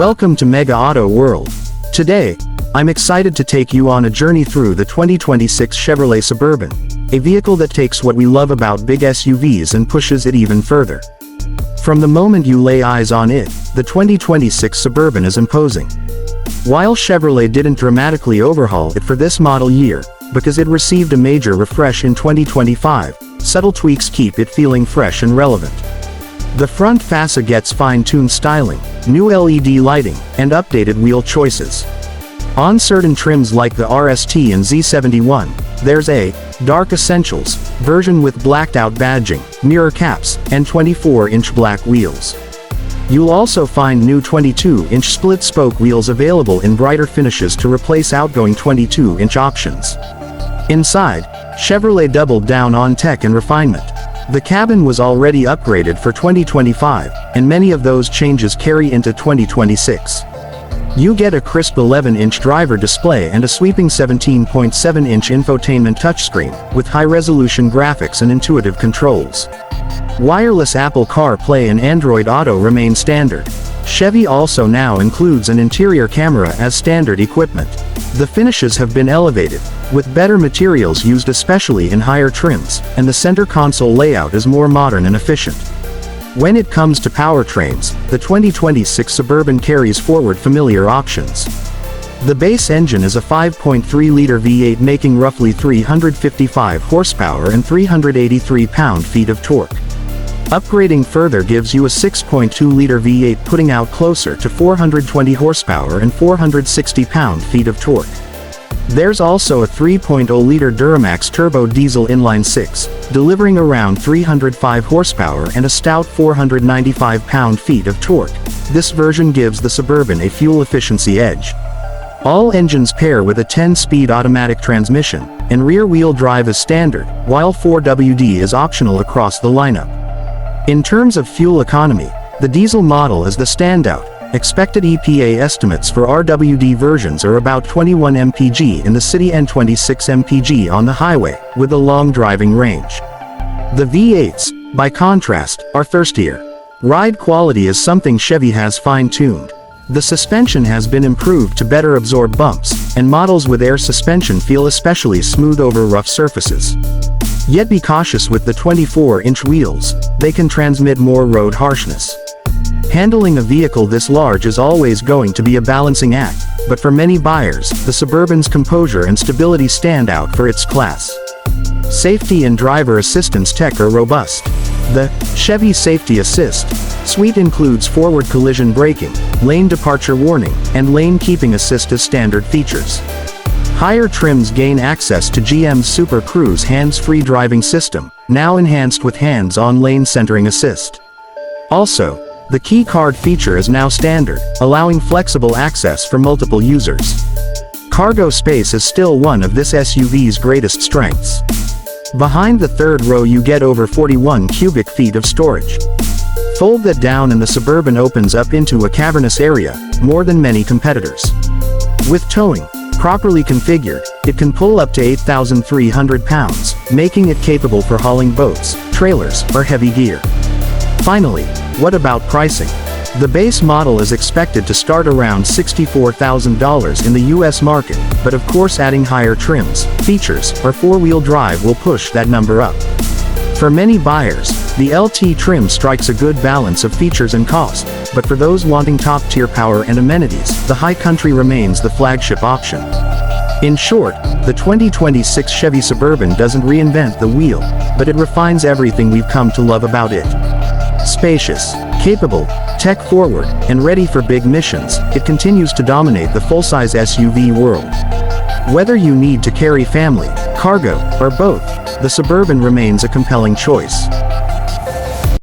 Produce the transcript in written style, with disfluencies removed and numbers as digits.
Welcome to Mega Auto World. Today, I'm excited to take you on a journey through the 2026 Chevrolet Suburban, a vehicle that takes what we love about big SUVs and pushes it even further. From the moment you lay eyes on it, the 2026 Suburban is imposing. While Chevrolet didn't dramatically overhaul it for this model year, because it received a major refresh in 2025, subtle tweaks keep it feeling fresh and relevant. The front fascia gets fine-tuned styling, new LED lighting, and updated wheel choices. On certain trims like the RST and Z71, there's a Dark Essentials version with blacked-out badging, mirror caps, and 24-inch black wheels. You'll also find new 22-inch split-spoke wheels available in brighter finishes to replace outgoing 22-inch options. Inside, Chevrolet doubled down on tech and refinement. The cabin was already upgraded for 2025, and many of those changes carry into 2026. You get a crisp 11-inch driver display and a sweeping 17.7-inch infotainment touchscreen, with high-resolution graphics and intuitive controls. Wireless Apple CarPlay and Android Auto remain standard. Chevy also now includes an interior camera as standard equipment. The finishes have been elevated, with better materials used especially in higher trims, and the center console layout is more modern and efficient. When it comes to powertrains, the 2026 Suburban carries forward familiar options. The base engine is a 5.3-liter V8 making roughly 355 horsepower and 383 pound-feet of torque. Upgrading further gives you a 6.2-liter V8 putting out closer to 420 horsepower and 460 pound-feet of torque. There's also a 3.0-liter Duramax turbo diesel inline-six, delivering around 305 horsepower and a stout 495 pound-feet of torque. This version gives the Suburban a fuel efficiency edge. All engines pair with a 10-speed automatic transmission, and rear-wheel drive is standard, while 4WD is optional across the lineup. In terms of fuel economy, the diesel model is the standout. Expected EPA estimates for RWD versions are about 21 mpg in the city and 26 mpg on the highway, with a long driving range. The V8s, by contrast, are thirstier. Ride quality is something Chevy has fine-tuned. The suspension has been improved to better absorb bumps, and models with air suspension feel especially smooth over rough surfaces. Yet be cautious with the 24-inch wheels, they can transmit more road harshness. Handling a vehicle this large is always going to be a balancing act, but for many buyers, the Suburban's composure and stability stand out for its class. Safety and driver assistance tech are robust. The Chevy Safety Assist suite includes forward collision braking, lane departure warning, and lane keeping assist as standard features. Higher trims gain access to GM's Super Cruise hands-free driving system, now enhanced with hands-on lane centering assist. Also, the key card feature is now standard, allowing flexible access for multiple users. Cargo space is still one of this SUV's greatest strengths. Behind the third row you get over 41 cubic feet of storage. Fold that down and the Suburban opens up into a cavernous area, more than many competitors. With towing properly configured, it can pull up to 8,300 pounds, making it capable for hauling boats, trailers, or heavy gear. Finally, what about pricing? The base model is expected to start around $64,000 in the US market, but of course adding higher trims, features, or four-wheel drive will push that number up. For many buyers, the LT trim strikes a good balance of features and cost, but for those wanting top-tier power and amenities, the High Country remains the flagship option. In short, the 2026 Chevy Suburban doesn't reinvent the wheel, but it refines everything we've come to love about it. Spacious, capable, tech-forward, and ready for big missions, it continues to dominate the full-size SUV world. Whether you need to carry family, cargo, or both, the Suburban remains a compelling choice.